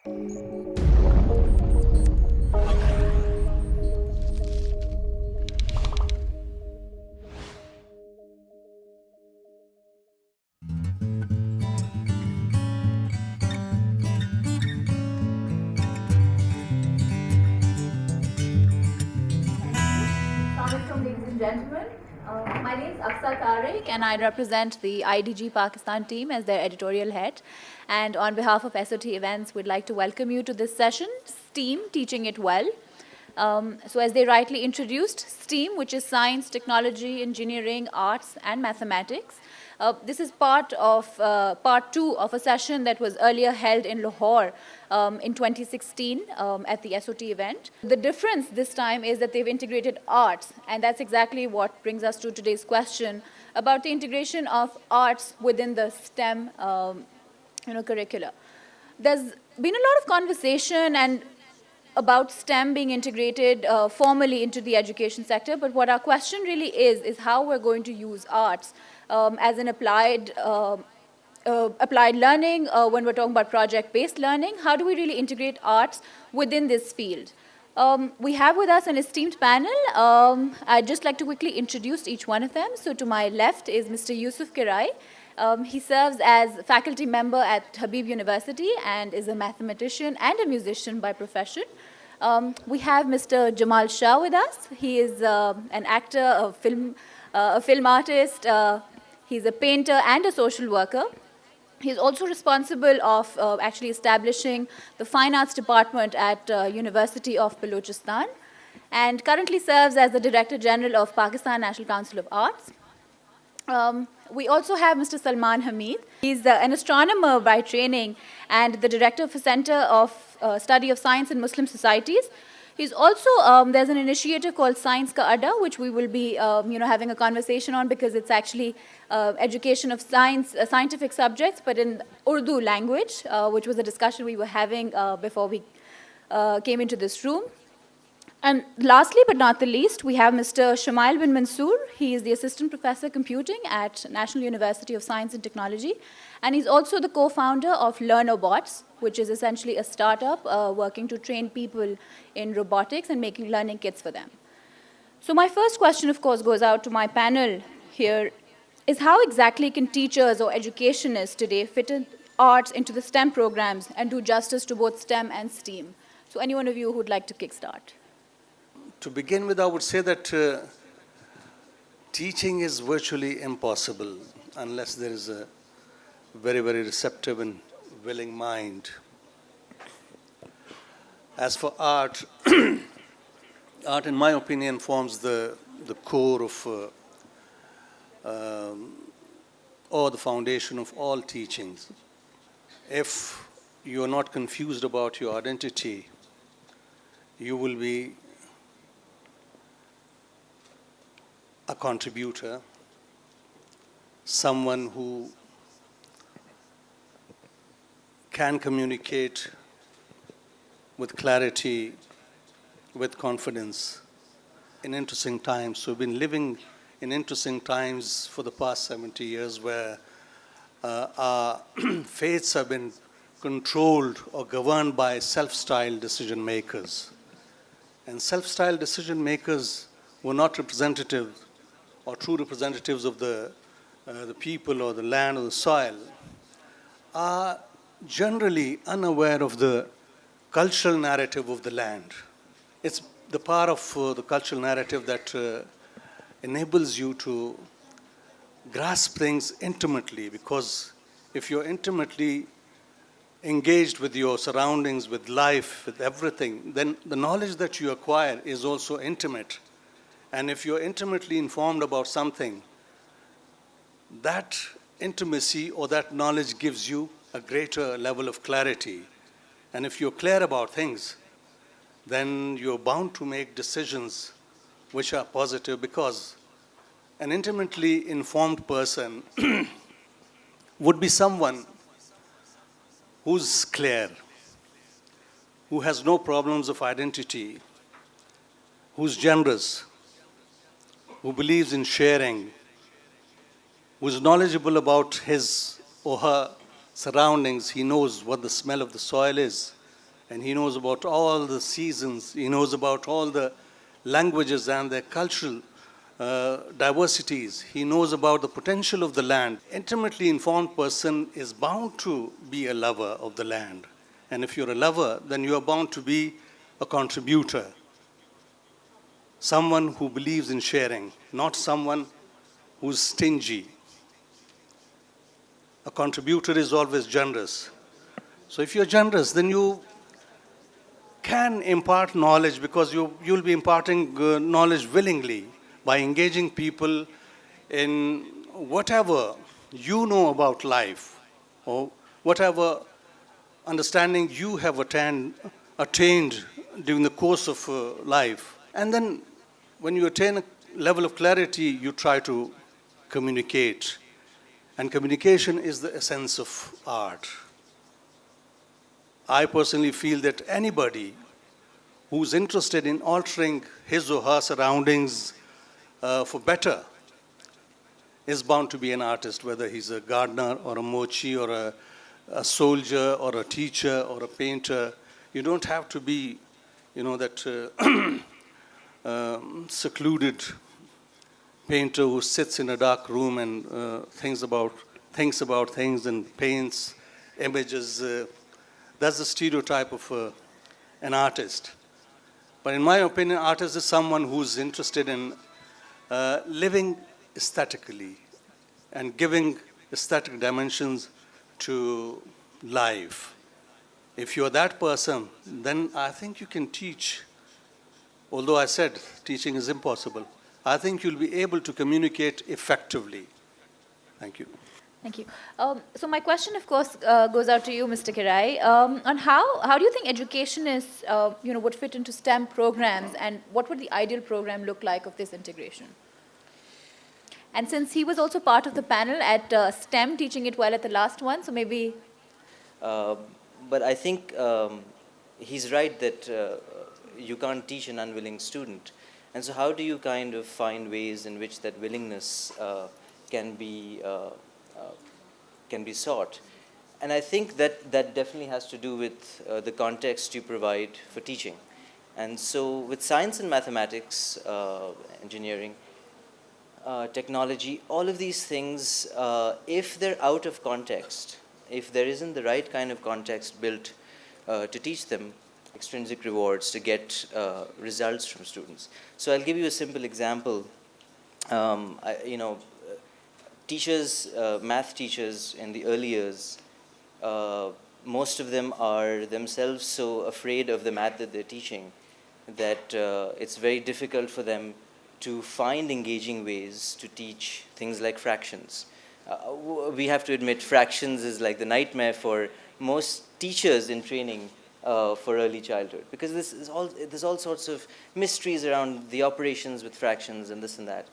Assalamualaikum, ladies and gentlemen. My name is Aksa Tariq and I represent the IDG Pakistan team as their editorial head. And on behalf of SOT Events, we'd like to welcome you to this session, STEAM, Teaching It Well. So as they rightly introduced, STEAM, which is science, technology, engineering, arts, and mathematics. This is part two of a session that was earlier held in Lahore in 2016 at the SOT event. The difference this time is that they've integrated arts, and that's exactly what brings us to today's question about the integration of arts within the STEM curricula. There's been a lot of conversation and about STEM being integrated formally into the education sector, but what our question really is how we're going to use arts as an applied learning when we're talking about project-based learning. How do we really integrate arts within this field? We have with us an esteemed panel. I'd just like to quickly introduce each one of them. So to my left is Mr. Yusuf Kirai. He serves as faculty member at Habib University and is a mathematician and a musician by profession. We have Mr. Jamal Shah with us. He is an actor, a film artist. He's a painter and a social worker. He's also responsible of actually establishing the Fine Arts Department at University of Balochistan and currently serves as the Director General of Pakistan National Council of Arts. We also have Mr. Salman Hamid. He's an astronomer by training and the Director of the Center of Study of Science in Muslim Societies. He's also, there's an initiative called Science Ka Adda, which we will be having a conversation on because it's actually education of scientific subjects, but in Urdu language, which was a discussion we were having before we came into this room. And lastly, but not the least, we have Mr. Shamail bin Mansoor. He is the Assistant Professor Computing at National University of Science and Technology. And he's also the co-founder of LearnerBots, which is essentially a startup working to train people in robotics and making learning kits for them. So my first question, of course, goes out to my panel here, is how exactly can teachers or educationists today fit in arts into the STEM programs and do justice to both STEM and STEAM? So any one of you who'd like to kickstart? To begin with, I would say that teaching is virtually impossible unless there is a very, very receptive and willing mind. As for art, art, in my opinion, forms the core of or the foundation of all teachings. If you are not confused about your identity, you will be a contributor, someone who can communicate with clarity, with confidence in interesting times. So we've been living in interesting times for the past 70 years where our fates have been controlled or governed by self-styled decision makers. And self-styled decision makers were not representative or true representatives of the people or the land or the soil, are generally unaware of the cultural narrative of the land. It's the part of the cultural narrative that enables you to grasp things intimately, because if you're intimately engaged with your surroundings, with life, with everything, then the knowledge that you acquire is also intimate. And if you're intimately informed about something, that intimacy or that knowledge gives you a greater level of clarity. And if you're clear about things, then you're bound to make decisions which are positive, because an intimately informed person would be someone who's clear, who has no problems of identity, who's generous, who believes in sharing, who is knowledgeable about his or her surroundings. He knows what the smell of the soil is. and he knows about all the seasons, he knows about all the languages and their cultural diversities. He knows about the potential of the land. Intimately informed person is bound to be a lover of the land. And if you're a lover, then you are bound to be a contributor, someone who believes in sharing, not someone who's stingy. A contributor is always generous. So if you're generous, then you can impart knowledge, because you'll be imparting knowledge willingly by engaging people in whatever you know about life, or whatever understanding you have attained during the course of life. And then when you attain a level of clarity, you try to communicate. And communication is the essence of art. I personally feel that anybody who's interested in altering his or her surroundings for better is bound to be an artist, whether he's a gardener or a mochi or a soldier or a teacher or a painter. You don't have to be, that secluded painter who sits in a dark room and thinks about things and paints images. That's the stereotype of an artist. But in my opinion, artist is someone who's interested in living aesthetically and giving aesthetic dimensions to life. If you're that person, then I think you can teach. Although I said teaching is impossible, I think you'll be able to communicate effectively. Thank you. Thank you. So my question, of course, goes out to you, Mr. Kirai, on how do you think education would fit into STEM programs, and what would the ideal program look like of this integration? And since he was also part of the panel at STEM, teaching it well at the last one, so maybe... But I think he's right that you can't teach an unwilling student. And so how do you kind of find ways in which that willingness can be sought? And I think that definitely has to do with the context you provide for teaching. And so with science and mathematics, engineering, technology, all of these things, if they're out of context, if there isn't the right kind of context built to teach them, extrinsic rewards to get results from students. So I'll give you a simple example. Teachers, math teachers in the early years, most of them are themselves so afraid of the math that they're teaching that it's very difficult for them to find engaging ways to teach things like fractions. We have to admit, fractions is like the nightmare for most teachers in training for early childhood, because there's all sorts of mysteries around the operations with fractions and this and that.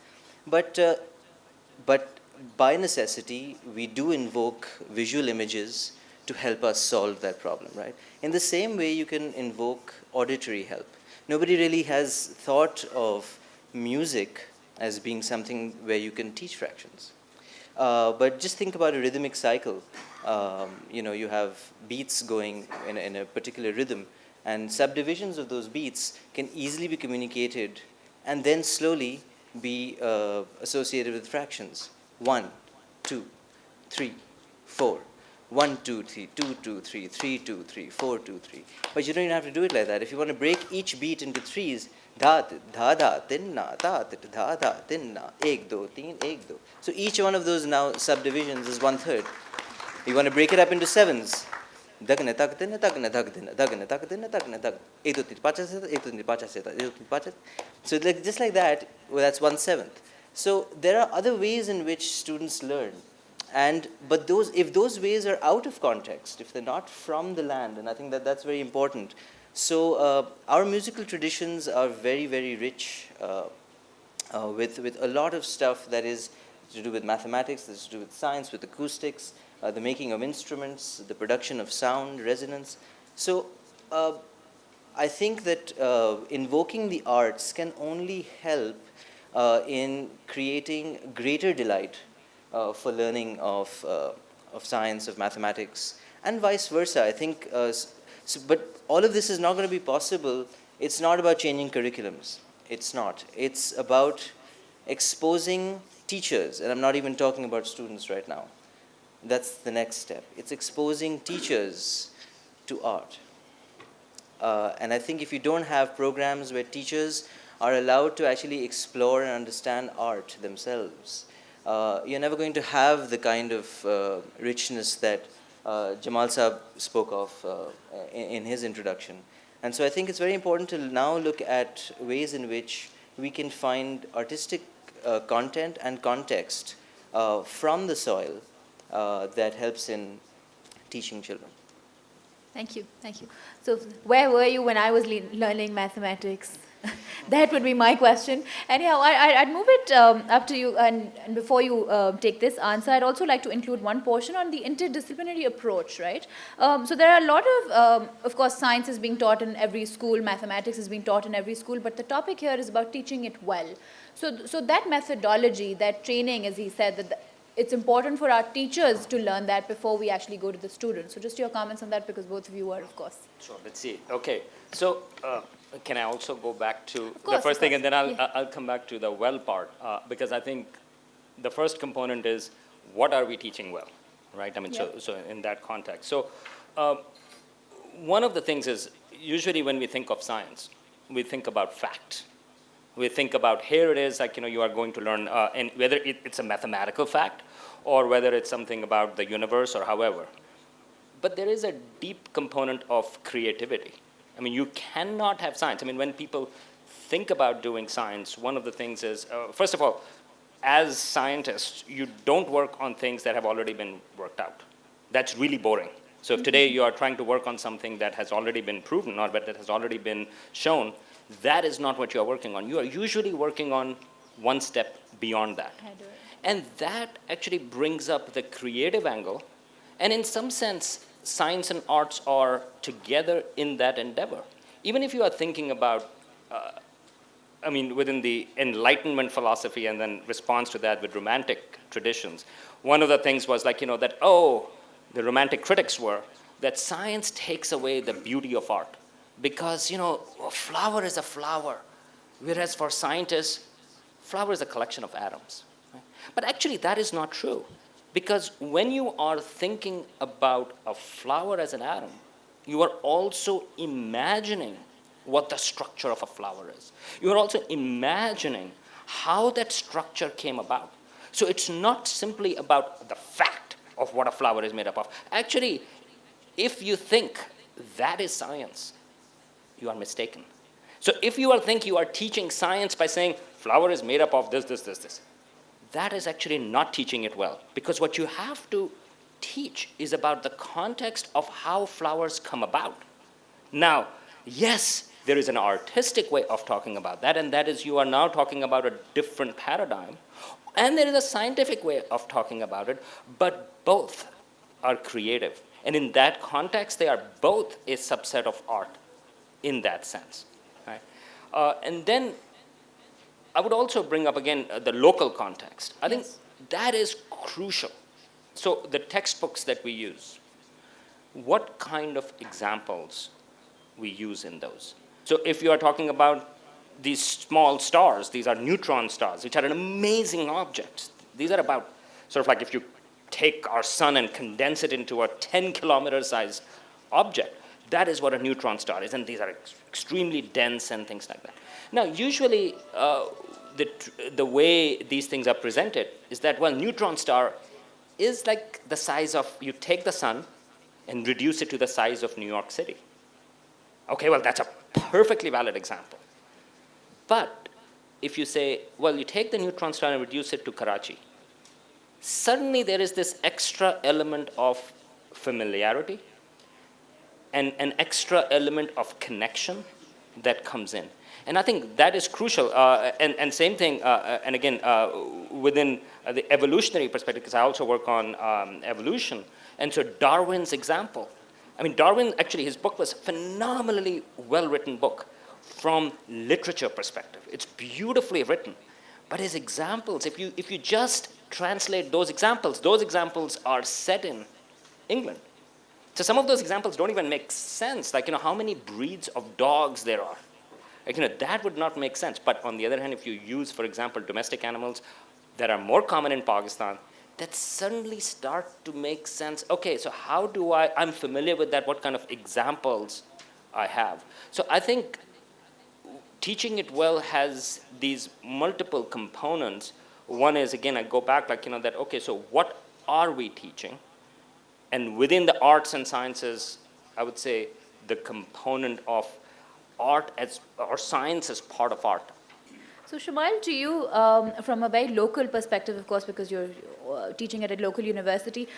But by necessity, we do invoke visual images to help us solve that problem, right? In the same way, you can invoke auditory help. Nobody really has thought of music as being something where you can teach fractions. But just think about a rhythmic cycle. You have beats going in a particular rhythm, and subdivisions of those beats can easily be communicated and then slowly be associated with fractions. 1, 2, 3, 4. 1, 2, 3, 2, 2, 3, 3, 2, 3, 4, 2, 3. But you don't even have to do it like that. If you want to break each beat into threes, dha dha tinna dha dha dha tinna 1 2 3 1 2. So each one of those now subdivisions is 1/3. You want to break it up into sevens. Dagna tak tinna dagna dag tinna dagna tak tinna dagna dag 1 2 3 5 6 1 2 3 5 6 1 2 3 5. So just like that, well, that's 1/7. So there are other ways in which students learn. But if those ways are out of context, if they're not from the land, and I think that's very important. So our musical traditions are very, very rich with a lot of stuff that is to do with mathematics, that's to do with science, with acoustics, the making of instruments, the production of sound, resonance. So I think that invoking the arts can only help in creating greater delight for learning of science, of mathematics, and vice versa. I think So, but all of this is not going to be possible. It's not about changing curriculums. It's not. It's about exposing teachers, and I'm not even talking about students right now. That's the next step. It's exposing teachers to art. And I think if you don't have programs where teachers are allowed to actually explore and understand art themselves, you're never going to have the kind of richness that Jamal Saab spoke of in his introduction. And so I think it's very important to now look at ways in which we can find artistic content and context from the soil that helps in teaching children. Thank you, thank you. So where were you when I was learning mathematics? That would be my question. Anyhow, I'd move it up to you, and before you take this answer, I'd also like to include one portion on the interdisciplinary approach, right? So there are a lot of course, science is being taught in every school, mathematics is being taught in every school, but the topic here is about teaching it well. So that methodology, that training, as he said, that it's important for our teachers to learn that before we actually go to the students. So just your comments on that, because both of you are, of course. Sure, let's see. Okay, so can I also go back to course, the first thing, and then yeah. I'll come back to the well part, because I think the first component is, what are we teaching well, right? I mean, Yeah. so in that context. So one of the things is, usually when we think of science, we think about fact. We think about, here it is, like, you are going to learn, and whether it's a mathematical fact or whether it's something about the universe or however. But there is a deep component of creativity. I mean, you cannot have science. I mean, when people think about doing science, one of the things is, first of all, as scientists, you don't work on things that have already been worked out. That's really boring. So if today you are trying to work on something that has already been proven, or that has already been shown, that is not what you are working on. You are usually working on one step beyond that. And that actually brings up the creative angle. And in some sense, science and arts are together in that endeavor. Even if you are thinking about, I mean, within the Enlightenment philosophy and then response to that with Romantic traditions, one of the things was like, that, the Romantic critics were that science takes away the beauty of art. Because, a flower is a flower, whereas for scientists, flower is a collection of atoms. Right? But actually, that is not true. Because when you are thinking about a flower as an atom, you are also imagining what the structure of a flower is. You are also imagining how that structure came about. So it's not simply about the fact of what a flower is made up of. Actually, if you think that is science, you are mistaken. So if you think you are teaching science by saying flower is made up of this, that is actually not teaching it well. Because what you have to teach is about the context of how flowers come about. Now, yes, there is an artistic way of talking about that, and that is you are now talking about a different paradigm. And there is a scientific way of talking about it, but both are creative. And in that context, they are both a subset of art in that sense. Right? And then I would also bring up again the local context. I think that is crucial. So the textbooks that we use, what kind of examples we use in those? So if you are talking about these small stars, these are neutron stars, which are an amazing object. These are about, sort of like if you take our sun and condense it into a 10-kilometer size object, that is what a neutron star is, and these are extremely dense and things like that. Now, usually, the way these things are presented is that, well, neutron star is like the size of, you take the sun and reduce it to the size of New York City. Okay, well, that's a perfectly valid example. But if you say, well, you take the neutron star and reduce it to Karachi, suddenly there is this extra element of familiarity and an extra element of connection that comes in. And I think that is crucial. And same thing, and again, within the evolutionary perspective, because I also work on evolution. And so Darwin's example, I mean, Darwin, actually, his book was a phenomenally well-written book from literature perspective. It's beautifully written. But his examples, if you just translate those examples are set in England. So some of those examples don't even make sense. Like, how many breeds of dogs there are. Like, that would not make sense. But on the other hand, if you use, for example, domestic animals that are more common in Pakistan, that suddenly start to make sense. Okay, so how do I'm familiar with that, what kind of examples I have. So I think teaching it well has these multiple components. One is, again, I go back, like, that, okay, so what are we teaching? And within the arts and sciences, I would say the component of art or science as part of art. So Shumail, to you, from a very local perspective, of course, because you're teaching at a local university,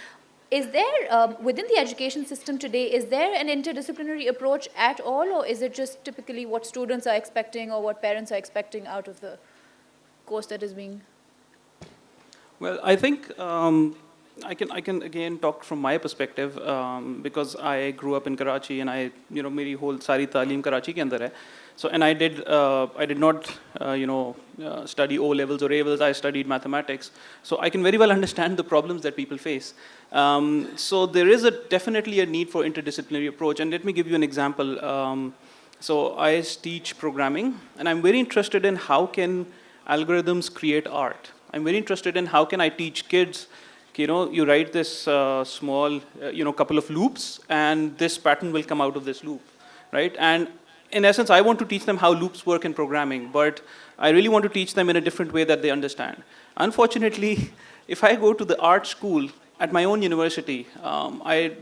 is there, within the education system today, is there an interdisciplinary approach at all, or is it just typically what students are expecting or what parents are expecting out of the course that is being? Well, I think I can again talk from my perspective because I grew up in Karachi and मेरी whole सारी तालीम Karachi के अंदर है. So and I did not study O levels or A levels. I studied mathematics. So I can very well understand the problems that people face. So there is definitely a need for interdisciplinary approach. And let me give you an example. So I teach programming, and I'm very interested in how can algorithms create art. I'm very interested in how can I teach kids, you write this small, couple of loops, and this pattern will come out of this loop, right? And in essence, I want to teach them how loops work in programming, but I really want to teach them in a different way that they understand. Unfortunately, if I go to the art school at my own university,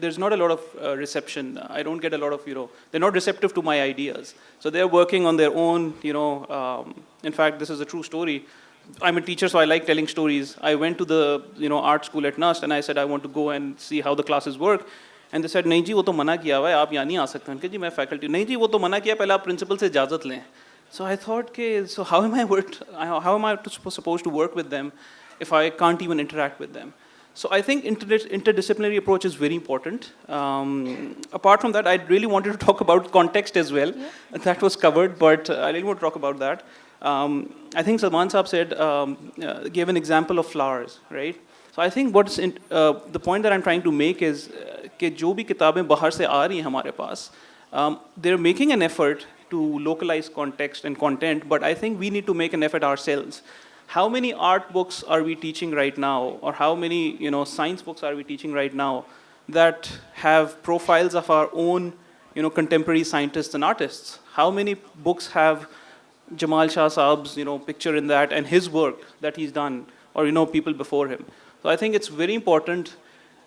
there's not a lot of reception. I don't get a lot of, they're not receptive to my ideas. So they're working on their own, in fact, this is a true story. I'm a teacher, so I like telling stories. I went to the art school at NUST, and I said I want to go and see how the classes work. And they said, नहीं जी वो तो मना किया हुआ है, आप यहाँ नहीं आ सकते हैं. जी मैं faculty, नहीं जी वो तो मना किया, पहले आप principal से इजाज़त लें. So I thought, so how am I supposed to work with them if I can't even interact with them? So I think interdisciplinary approach is very important. Apart from that, I really wanted to talk about context as well. Yeah. That was covered, but I really want to talk about that. I think Salman Saab said, gave an example of flowers, right? So I think the point that I'm trying to make is कि जो भी किताबें बाहर से आ रही हैं हमारे पास, they're making an effort to localize context and content, but I think we need to make an effort ourselves. How many art books are we teaching right now, or how many science books are we teaching right now that have profiles of our own contemporary scientists and artists? How many books have Jamal Shah Saab's picture in that and his work that he's done, or people before him? So I think it's very important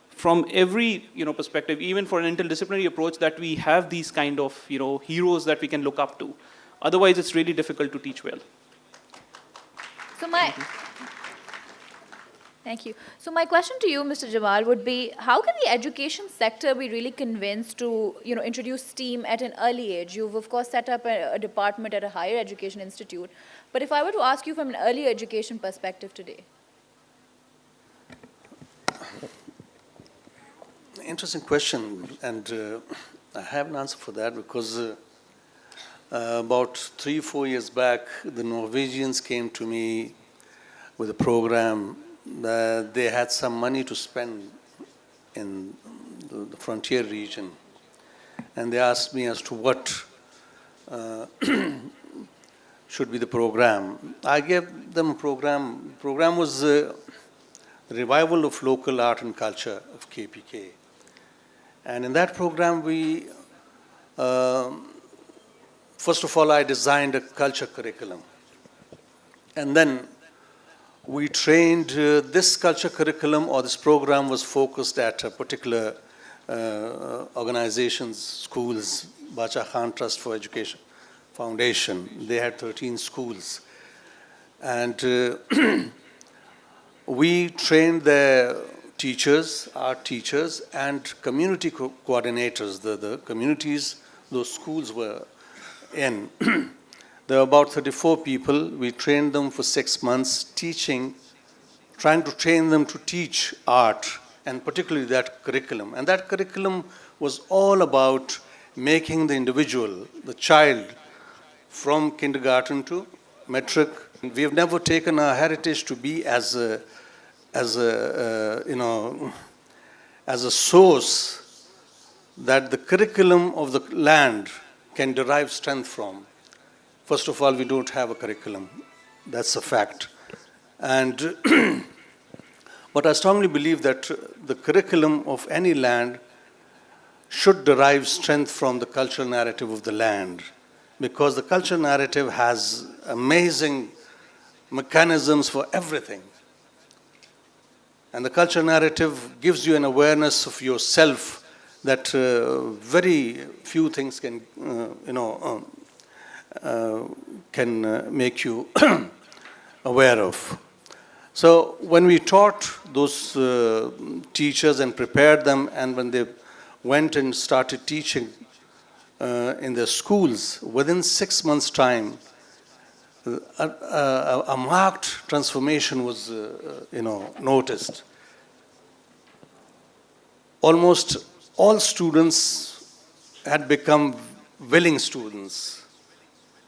from every perspective, even for an interdisciplinary approach, that we have these kind of heroes that we can look up to. Otherwise, it's really difficult to teach well. So Thank you. So my question to you, Mr. Jamal, would be, how can the education sector be really convinced to introduce STEAM at an early age? You've, of course, set up a department at a higher education institute. But if I were to ask you from an early education perspective today? Interesting question, and I have an answer for that because about 3-4 years back, the Norwegians came to me with a program that they had some money to spend in the frontier region, and they asked me as to what should be the program. I gave them a program. The program was revival of local art and culture of KPK. And in that program, we, first of all, I designed a culture curriculum. And then we trained, this culture curriculum or this program was focused at a particular organizations, schools, Bacha Khan Trust for Education Foundation. They had 13 schools. And we trained their teachers, art teachers, and community coordinators, the communities those schools were in. There were about 34 people. We trained them for 6 months, trying to train them to teach art, and particularly that curriculum. And that curriculum was all about making the individual, the child, from kindergarten to metric. We have never taken our heritage to be as a source that the curriculum of the land can derive strength from. First of all, we don't have a curriculum. That's a fact. And but I strongly believe that the curriculum of any land should derive strength from the cultural narrative of the land, because the cultural narrative has amazing mechanisms for everything. And the cultural narrative gives you an awareness of yourself that very few things can, can make you aware of. So when we taught those teachers and prepared them, and when they went and started teaching in their schools, within 6 months' time, a marked transformation was, noticed. Almost all students had become willing students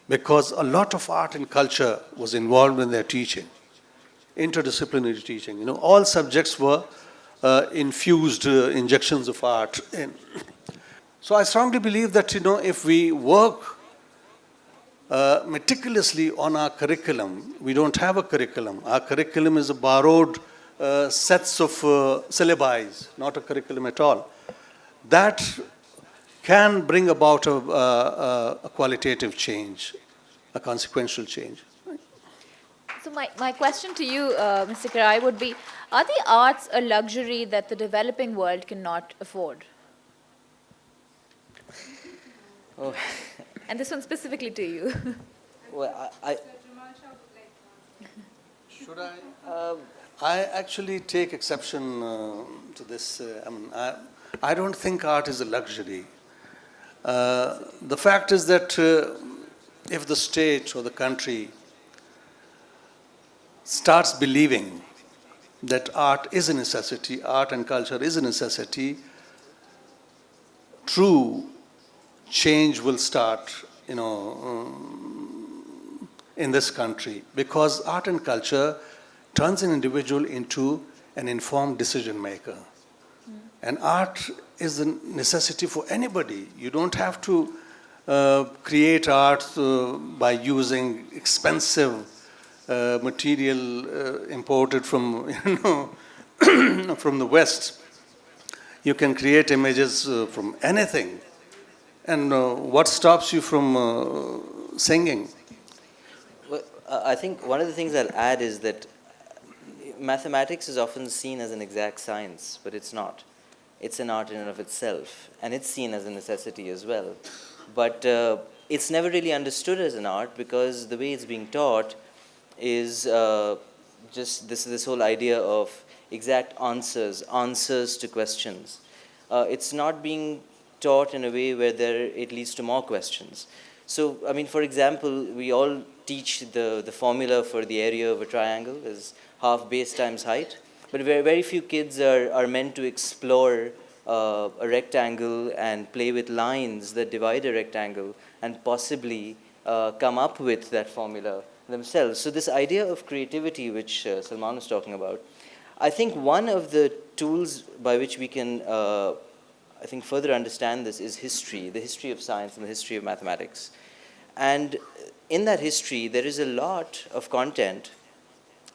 because a lot of art and culture was involved in their teaching, interdisciplinary teaching. All subjects were infused injections of art in. So I strongly believe that, if we work meticulously on our curriculum, we don't have a curriculum. Our curriculum is a borrowed sets of syllabi, not a curriculum at all. That can bring about a qualitative change, a consequential change. So my question to you, Mr. Karai, would be, are the arts a luxury that the developing world cannot afford? Oh. And this one specifically to you. Well, Should I? I actually take exception to this. I don't think art is a luxury. The fact is that if the state or the country starts believing that art is a necessity, art and culture is a necessity, true change will start, in this country, because art and culture turns an individual into an informed decision maker. And art is a necessity for anybody. You don't have to create art by using expensive material imported from, from the West. You can create images from anything. And what stops you from singing? Well, I think one of the things I'll add is that mathematics is often seen as an exact science, but it's not. It's an art in and of itself, and it's seen as a necessity as well. But it's never really understood as an art, because the way it's being taught is just this whole idea of exact answers to questions. It's not being taught in a way where it leads to more questions. So, for example, we all teach the formula for the area of a triangle is half base times height, but very few kids are meant to explore a rectangle and play with lines that divide a rectangle and possibly come up with that formula themselves. So this idea of creativity, which Salman was talking about, I think one of the tools by which we can further understand this is history, the history of science and the history of mathematics. And in that history, there is a lot of content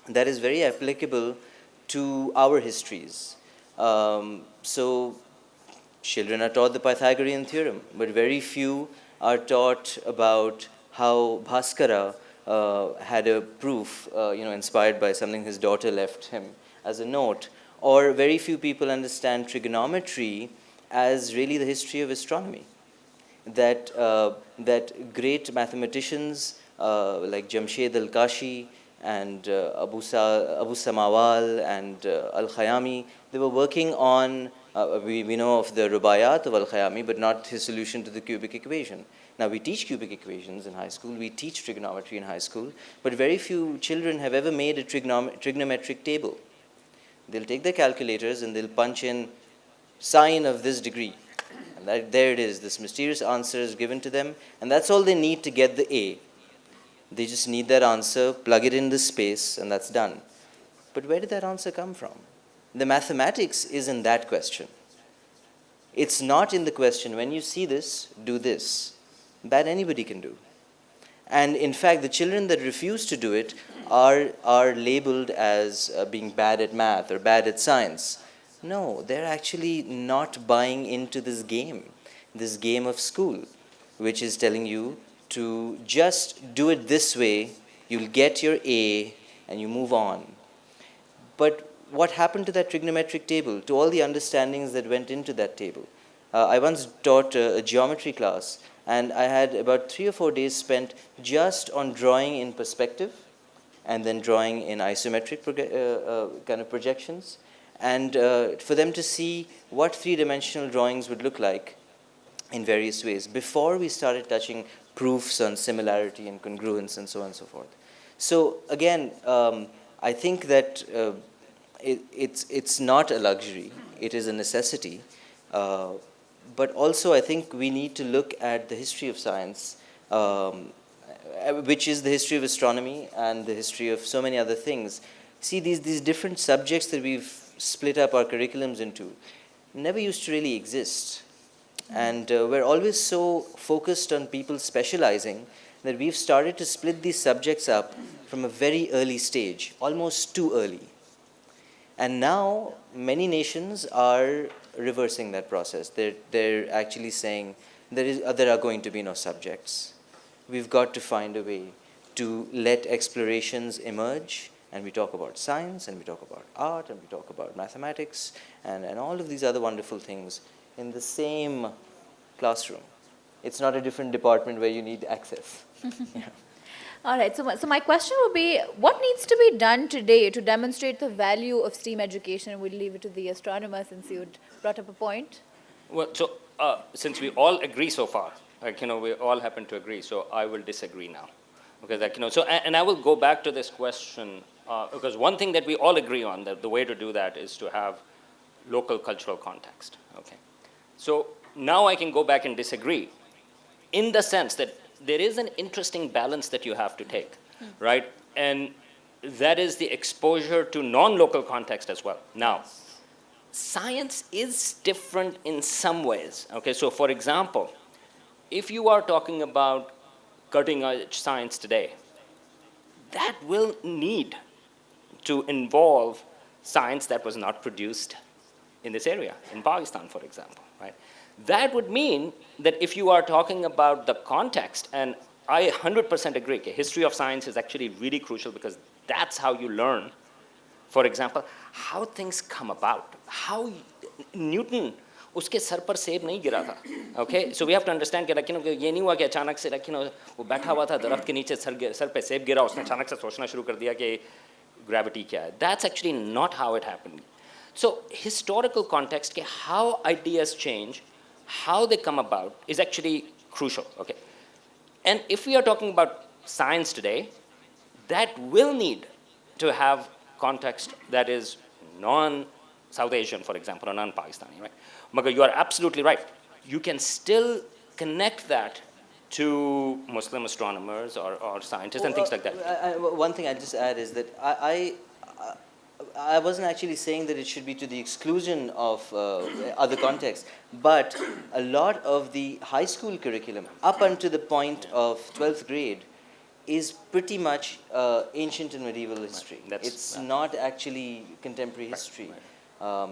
that is very applicable to our histories. So children are taught the Pythagorean theorem, but very few are taught about how Bhaskara had a proof, inspired by something his daughter left him as a note. Or very few people understand trigonometry as really the history of astronomy. That great mathematicians like Jamshed al-Kashi and Abu Samawal and Al-Khayami, they were working on, we know of the Rubayat of Al-Khayami, but not his solution to the cubic equation. Now, we teach cubic equations in high school, we teach trigonometry in high school, but very few children have ever made a trigonometric table. They'll take their calculators and they'll punch in sine of this degree. And there it is, this mysterious answer is given to them, and that's all they need to get the A. They just need that answer, plug it in the space, and that's done. But where did that answer come from? The mathematics is in that question. It's not in the question, when you see this, do this. That anybody can do. And in fact, the children that refuse to do it are labeled as being bad at math or bad at science. No, they're actually not buying into this game of school, which is telling you to just do it this way, you'll get your A, and you move on. But what happened to that trigonometric table, to all the understandings that went into that table? I once taught a geometry class, and I had about 3 or 4 days spent just on drawing in perspective and then drawing in isometric kind of projections, and for them to see what three-dimensional drawings would look like in various ways before we started touching proofs on similarity and congruence and so on and so forth. So again, I think that it's not a luxury, it is a necessity. But also I think we need to look at the history of science, which is the history of astronomy and the history of so many other things. See, these different subjects that we've split up our curriculums into never used to really exist. And we're always so focused on people specializing that we've started to split these subjects up from a very early stage, almost too early. And now many nations are reversing that process. They're actually saying there are going to be no subjects. We've got to find a way to let explorations emerge, and we talk about science, and we talk about art, and we talk about mathematics, and all of these other wonderful things in the same classroom. It's not a different department where you need access. Yeah. All right, so my question would be, what needs to be done today to demonstrate the value of STEAM education? We'll leave it to the astronomer since you brought up a point. Well, so since we all agree so far, we all happen to agree, so I will disagree now. Okay, so and I will go back to this question because one thing that we all agree on, that the way to do that is to have local cultural context. Okay, so now I can go back and disagree in the sense that there is an interesting balance that you have to take, right? And that is the exposure to non-local context as well. Now, science is different in some ways. Okay, so for example, if you are talking about cutting-edge science today, that will need to involve science that was not produced in this area, in Pakistan, for example, right? That would mean that if you are talking about the context, and I 100% agree, history of science is actually really crucial because that's how you learn, for example, how things come about, how Newton, उसके sir पर सेब नहीं गिरा था, okay? So we have to understand कि ये नहीं हुआ कि अचानक से वो बैठा हुआ था दरख्त के नीचे सर पे सेब गिरा, उसने अचानक से सोचना शुरू कर दिया कि gravity क्या है. That's actually not how it happened. So historical context, how ideas change, how they come about is actually crucial, okay? And if we are talking about science today, that will need to have context that is non-South Asian, for example, or non-Pakistani, right? But you are absolutely right. You can still connect that to Muslim astronomers or scientists and things like that. One thing I'd just add is that I wasn't actually saying that it should be to the exclusion of other contexts, but a lot of the high school curriculum, up until the point of 12th grade, is pretty much ancient and medieval history. It's not actually contemporary history.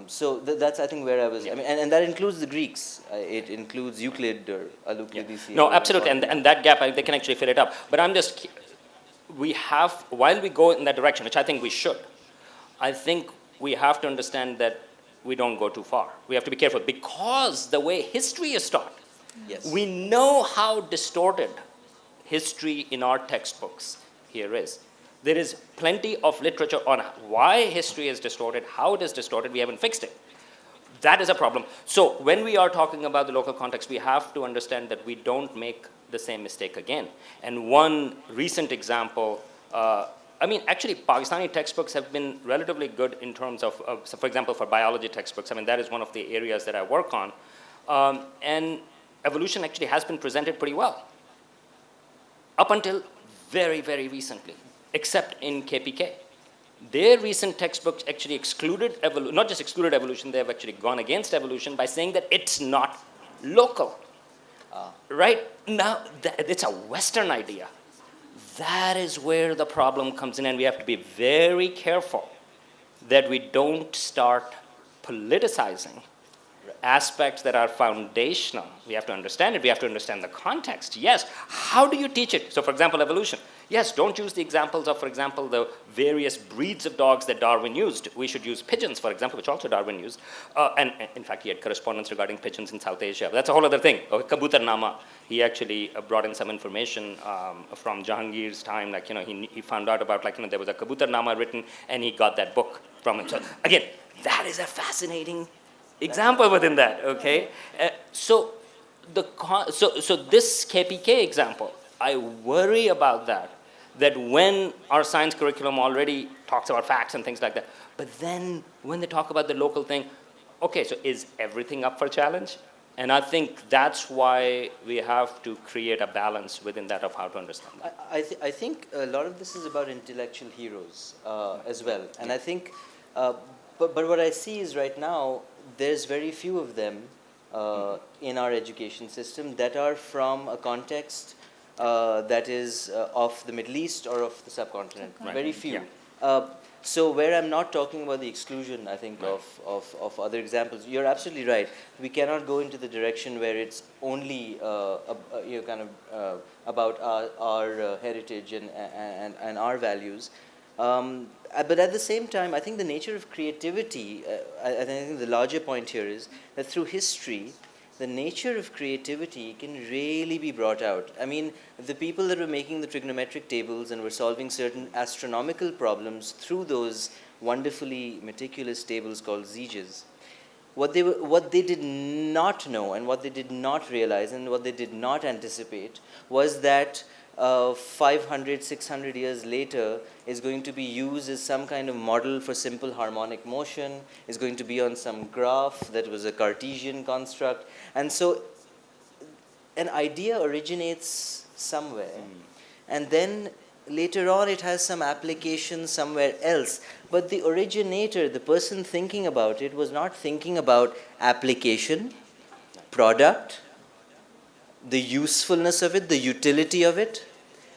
So that's, I think, where I was. I mean, and that includes the Greeks. It includes Euclid or Al-Uqlidi. No, absolutely, and that gap, they can actually fill it up. But while we go in that direction, which I think we should, I think we have to understand that we don't go too far. We have to be careful because the way history is taught, yes, we know how distorted history in our textbooks here is. There is plenty of literature on why history is distorted, how it is distorted. We haven't fixed it. That is a problem. So when we are talking about the local context, we have to understand that we don't make the same mistake again. And one recent example, actually, Pakistani textbooks have been relatively good in terms of, so for example, for biology textbooks. I mean, that is one of the areas that I work on. And evolution actually has been presented pretty well up until very, very recently, except in KPK. Their recent textbooks actually excluded evolution, not just excluded evolution, they have actually gone against evolution by saying that it's not local. Right? Now, it's a Western idea. That is where the problem comes in, and we have to be very careful that we don't start politicizing aspects that are foundational. We have to understand it. We have to understand the context. Yes. How do you teach it? So, for example, evolution. Yes, don't use the examples of, for example, the various breeds of dogs that Darwin used. We should use pigeons, for example, which also Darwin used. And in fact, he had correspondence regarding pigeons in South Asia. That's a whole other thing. Kabutar Nama. He actually brought in some information from Jahangir's time. Like, he found out about, like, there was a Kabutar Nama written, and he got that book from him. So, again, that is a fascinating example within that, okay? So this KPK example, I worry about that when our science curriculum already talks about facts and things like that, but then when they talk about the local thing, okay, so is everything up for challenge? And I think that's why we have to create a balance within that of how to understand that. I think a lot of this is about intellectual heroes as well. And I think, but what I see is right now, there's very few of them in our education system that are from a context that is of the Middle East or of the subcontinent. Right. Very few. Yeah. So where I'm not talking about the exclusion, I think, of other examples, you're absolutely right. We cannot go into the direction where it's only about our heritage and our values. But at the same time, I think the nature of creativity, I think the larger point here is that through history, the nature of creativity can really be brought out. I mean, the people that were making the trigonometric tables and were solving certain astronomical problems through those wonderfully meticulous tables called zieges, what they did not know and what they did not realize and what they did not anticipate was that 500, 600 years later is going to be used as some kind of model for simple harmonic motion, is going to be on some graph that was a Cartesian construct. And so an idea originates somewhere. And then later on it has some application somewhere else. But the originator, the person thinking about it, was not thinking about application, product, the usefulness of it, the utility of it.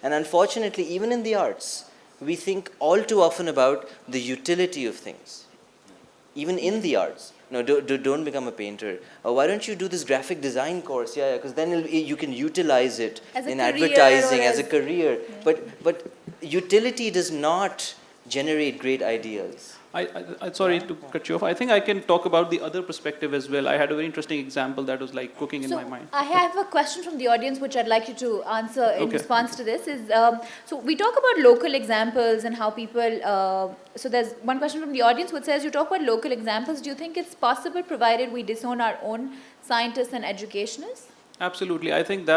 And unfortunately, even in the arts, we think all too often about the utility of things. Even in the arts. No, don't become a painter. Why don't you do this graphic design course? Yeah, because then you can utilize it in advertising as a career. Yeah. But utility does not generate great ideas. I sorry to cut you off. I think I can talk about the other perspective as well. I had a very interesting example that was like cooking in my mind. I have a question from the audience which I'd like you to answer in response to this. So we talk about local examples and how people, so there's one question from the audience which says, you talk about local examples. Do you think it's possible provided we disown our own scientists and educationists? Absolutely. I think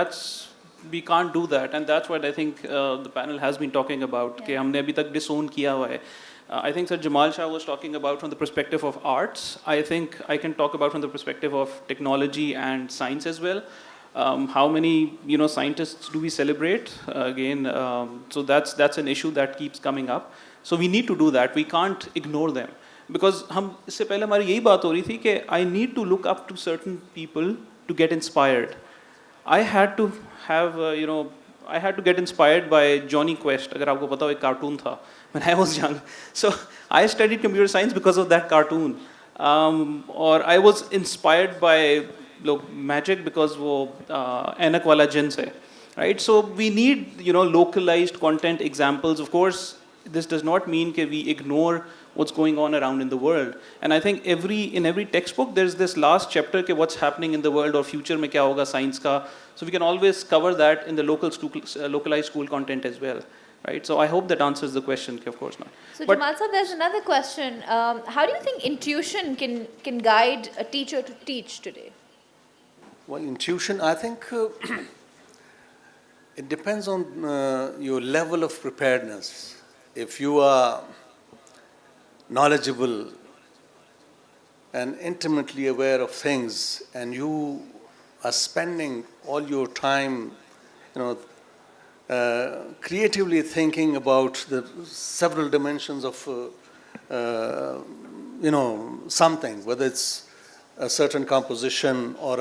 we can't do that, and that's what I think the panel has been talking about. कि हमने अभी तक disown किया हुआ है. I think Sir Jamal Shah was talking about from the perspective of arts. I think I can talk about from the perspective of technology and science as well. How many scientists do we celebrate? So that's an issue that keeps coming up. So we need to do that. We can't ignore them because हम इससे पहले हमारी यही बात हो रही थी कि I need to look up to certain people to get inspired. I had to have I had to get inspired by Johnny Quest. अगर आपको पता हो एक cartoon था when I was young. So I studied computer science because of that cartoon. Or I was inspired by magic because वो ऐनक वाला जिन से. Right? So we need localized content examples. Of course, this does not mean that we ignore what's going on around in the world. And I think in every textbook there's this last chapter ke what's happening in the world or future mein kya hoga science ka. So we can always cover that in the localized school content as well. Right? So I hope that answers the question, of course not. So Jamal sir, there's another question. How do you think intuition can guide a teacher to teach today? Well, intuition, I think it depends on your level of preparedness. If you are knowledgeable and intimately aware of things and you are spending all your time, creatively thinking about the several dimensions of something, whether it's a certain composition or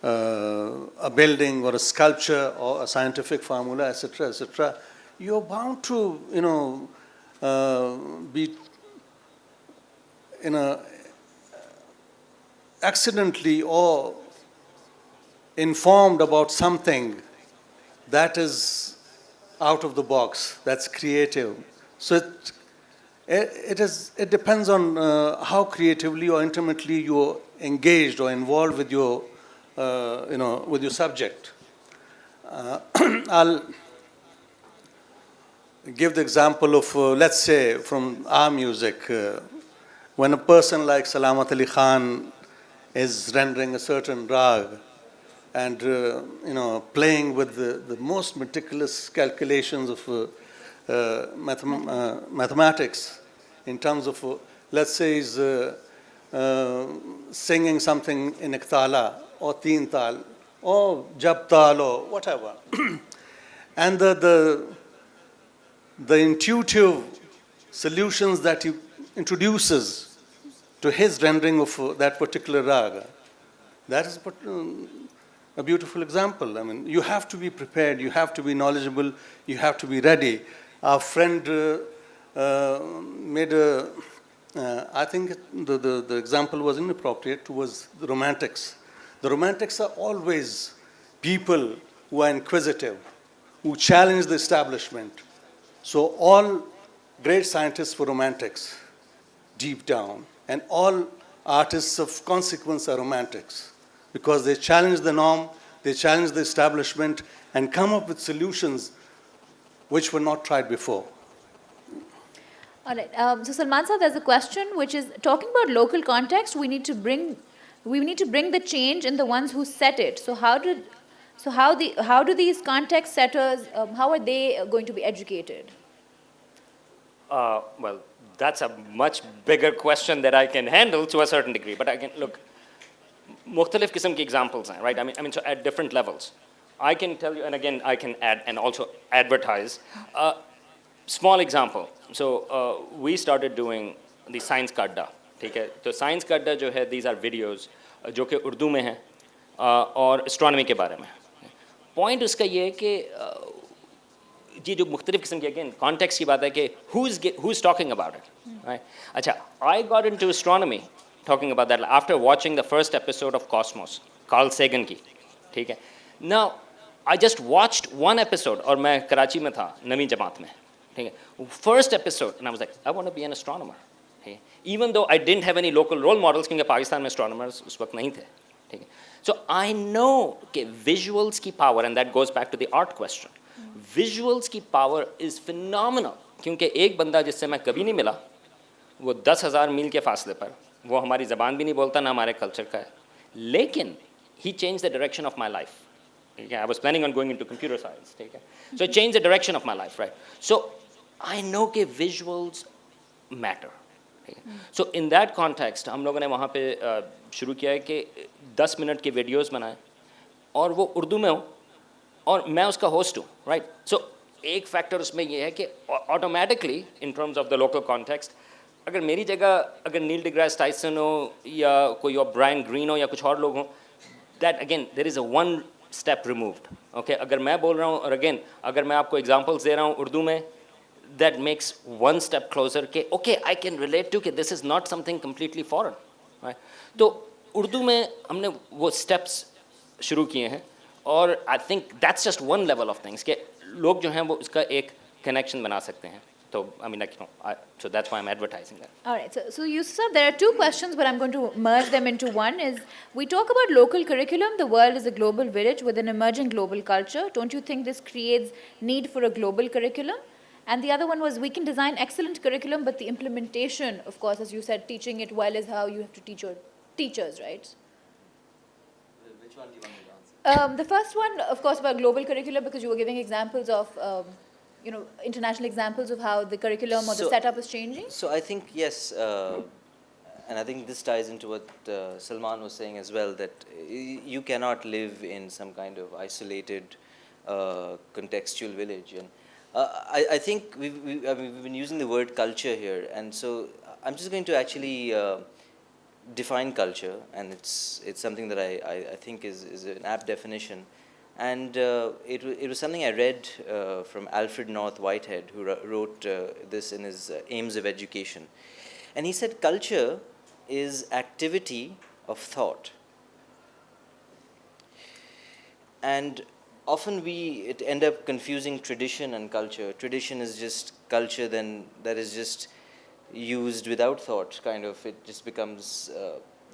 a building or a sculpture or a scientific formula, etc., etc., you're bound to, be accidentally or informed about something that is out of the box, that's creative. So it depends on how creatively or intimately you're engaged or involved with your with your subject. I'll give the example of, let's say, from our music. When a person like Salamat Ali Khan is rendering a certain rag and playing with the most meticulous calculations of mathematics in terms of, let's say, he's singing something in iktala or teen tal or jab tal or whatever, and the intuitive solutions that he introduces to his rendering of that particular raga, that is a beautiful example. I mean, you have to be prepared, you have to be knowledgeable, you have to be ready. Our friend made a, I think the example was inappropriate, was the Romantics. The Romantics are always people who are inquisitive, who challenge the establishment. So all great scientists were Romantics, deep down, and all artists of consequence are Romantics, because they challenge the norm, they challenge the establishment, and come up with solutions which were not tried before. All right. So Salman sir, there's a question which is talking about local context. We need to bring the change in the ones who set it. So how do these context setters, how are they going to be educated? Well, that's a much bigger question that I can handle to a certain degree. But I can look, मुख्तलिफ किस्म की examples हैं, right? I mean, so at different levels. I can tell you, and again, I can add and also advertise. Small example. So we started doing the science का अड्डा, ठीक है? तो science का अड्डा जो है, these are videos जो कि उर्दू में हैं और astronomy के बारे में. Point उसका ये है कि ये जो मुख्तलिफ किस्म की again context की बात है कि who's talking about it, right? अच्छा, I got into astronomy talking about that after watching the first episode of Cosmos, Carl Sagan की, ठीक है? Now I just watched one episode और मैं कराची में था नवी जमात में, ठीक है? First episode and I was like, I want to be an astronomer, ठीक है? Even though I didn't have any local role models क्योंकि पाकिस्तान में astronomers उस वक्त नहीं थे, ठीक है? So I know कि visuals की power, and that goes back to the art question. Visuals की power is phenomenal क्योंकि एक बंदा जिससे मैं कभी नहीं मिला, वो 10,000 मील के फासले पर, वो हमारी ज़बान भी नहीं बोलता ना हमारे कल्चर का है, लेकिन he changed the direction of my life. Okay, I was planning on going into computer science. Okay? So it changed the direction of my life, right? So I know that visuals matter. Okay? So in that context, हम लोगों ने वहाँ पे शुरू किया है कि 10 minute के वीडियोस बनाए और वो उर्दू में हो और मैं उसका होस्ट हूँ, right? So एक फैक्टर उसमें ये है कि automatically in terms of the local context, अगर मेरी जगह अगर नील डिग्रास टाइसन हो या कोई और ब्रायन ग्रीन हो या कुछ और लोग हों, that again there is a one step removed. Okay, अगर मैं बोल रहा हूँ और again अगर मैं आपको examples दे रहा हूँ उर्दू में, that makes one step closer कि okay I can relate to कि this is not something completely foreign, right? तो उर्दू में हमने वो steps शुरू किए हैं और I think that's just one level of things कि लोग जो हैं वो उसका एक connection बना सकते हैं. So, I mean, like, so that's why I'm advertising that. All right. So Yusuf sir, there are two questions, but I'm going to merge them into one. Is we talk about local curriculum. The world is a global village with an emerging global culture. Don't you think this creates need for a global curriculum? And the other one was we can design excellent curriculum, but the implementation, of course, as you said, teaching it well is how you have to teach your teachers, right? Which one do you want me to answer? The first one, of course, about global curriculum, because you were giving examples of international examples of how the curriculum or the setup is changing? So I think, yes, and I think this ties into what Salman was saying as well, that you cannot live in some kind of isolated contextual village. And I think we've been using the word culture here, and so I'm just going to actually define culture, and it's something that I think is an apt definition. And it was something I read from Alfred North Whitehead, who wrote this in his Aims of Education. And he said culture is activity of thought. And often we end up confusing tradition and culture. Tradition is just culture then that is just used without thought, kind of. It just becomes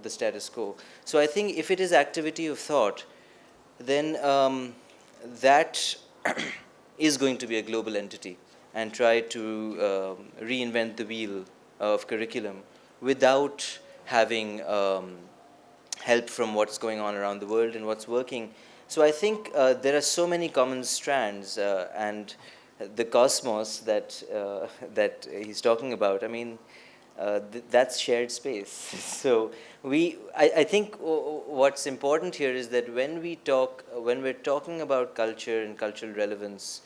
the status quo. So I think if it is activity of thought, then that is going to be a global entity and try to reinvent the wheel of curriculum without having help from what's going on around the world and what's working. So I think there are so many common strands, and the cosmos that that he's talking about. I mean, that's shared space. So I think what's important here is that when we're talking about culture and cultural relevance,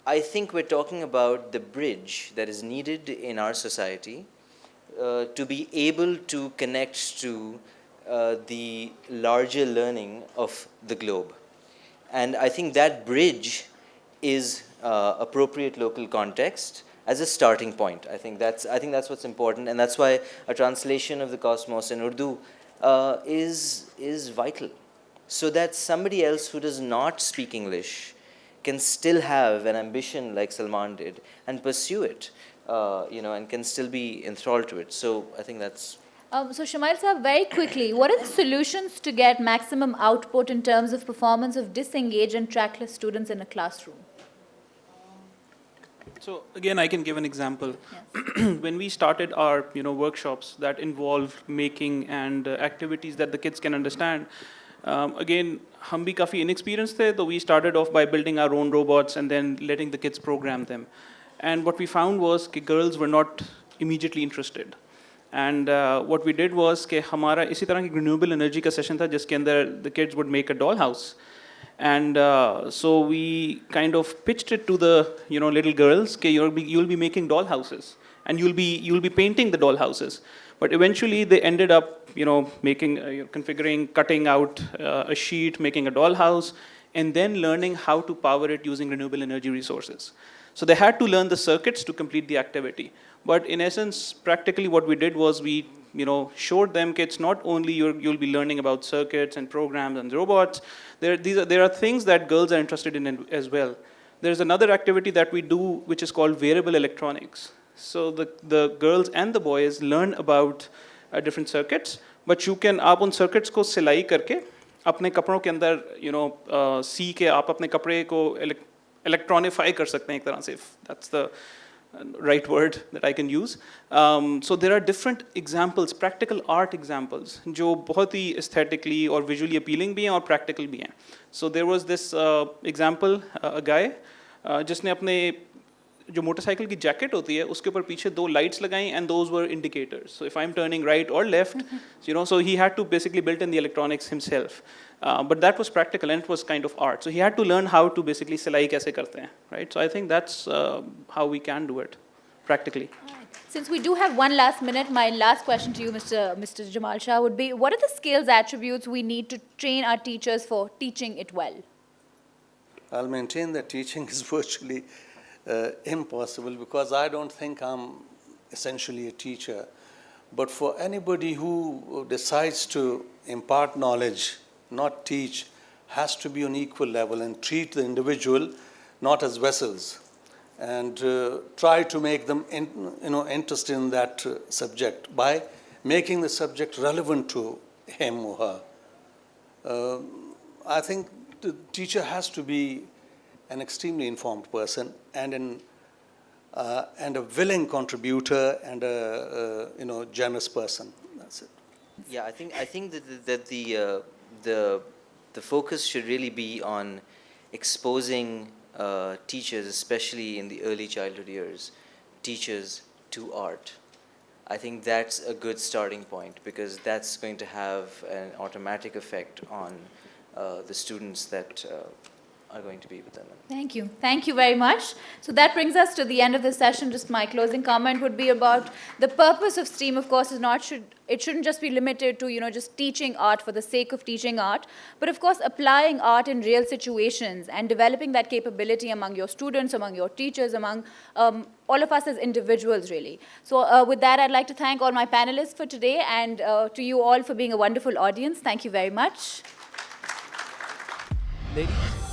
I think we're talking about the bridge that is needed in our society to be able to connect to the larger learning of the globe. And I think that bridge is appropriate local context as a starting point. I think that's what's important, and that's why a translation of the Cosmos in Urdu is vital, so that somebody else who does not speak English can still have an ambition like Salman did and pursue it, and can still be enthralled to it. So I think that's. So Shamail sir, very quickly, what are the solutions to get maximum output in terms of performance of disengaged and trackless students in a classroom? So again, I can give an example. Yes. When we started our workshops that involve making and activities that the kids can understand, again, हम भी काफ़ी inexperienced थे, so we started off by building our own robots and then letting the kids program them. And what we found was that girls were not immediately interested. And what we did was कि हमारा इसी तरह की renewable energy का session था जिसके अंदर the kids would make a dollhouse. And so we kind of pitched it to the little girls that you'll be making doll houses and you'll be painting the doll houses. But eventually they ended up making configuring, cutting out a sheet, making a doll house, and then learning how to power it using renewable energy resources. So they had to learn the circuits to complete the activity. But in essence, practically what we did was we showed them that it's not only you'll be learning about circuits and programs and robots. There are things that girls are interested in as well. There's another activity that we do which is called wearable electronics. So the girls and the boys learn about different circuits, but you can आप उन circuits को सिलाई करके अपने कपड़ों के अंदर सी के आप अपने कपड़े को electronify कर सकते हैं एक तरह से, if that's the right word that I can use. So there are different examples, practical art examples, जो बहुत ही aesthetically और visually appealing भी हैं और practical भी हैं. So there was this example, a guy जिसने अपने जो मोटरसाइकिल की जैकेट होती है उसके ऊपर पीछे 2 lights लगाई and those were indicators. So if I'm turning right or left, so he had to basically build in the electronics himself. But that was practical and it was kind of art. So he had to learn how to basically सिलाई कैसे करते हैं, right? So I think that's how we can do it practically. Since we do have one last minute, my last question to you, Mr. Jamal Shah, would be, what are the skills attributes we need to train our teachers for teaching it well? I'll maintain that teaching is virtually impossible because I don't think I'm essentially a teacher. But for anybody who decides to impart knowledge, not teach, has to be on equal level and treat the individual not as vessels and try to make them interested in that subject by making the subject relevant to him or her. I think the teacher has to be an extremely informed person and a willing contributor and a generous person. That's it. Yeah, I think that the focus should really be on exposing teachers, especially in the early childhood years, teachers to art. I think that's a good starting point because that's going to have an automatic effect on the students that are going to be with them. Thank you. Thank you very much. So that brings us to the end of this session. Just my closing comment would be about the purpose of STEAM, of course, it shouldn't just be limited to, just teaching art for the sake of teaching art, but of course applying art in real situations and developing that capability among your students, among your teachers, among all of us as individuals, really. So with that, I'd like to thank all my panelists for today and to you all for being a wonderful audience. Thank you very much. Ladies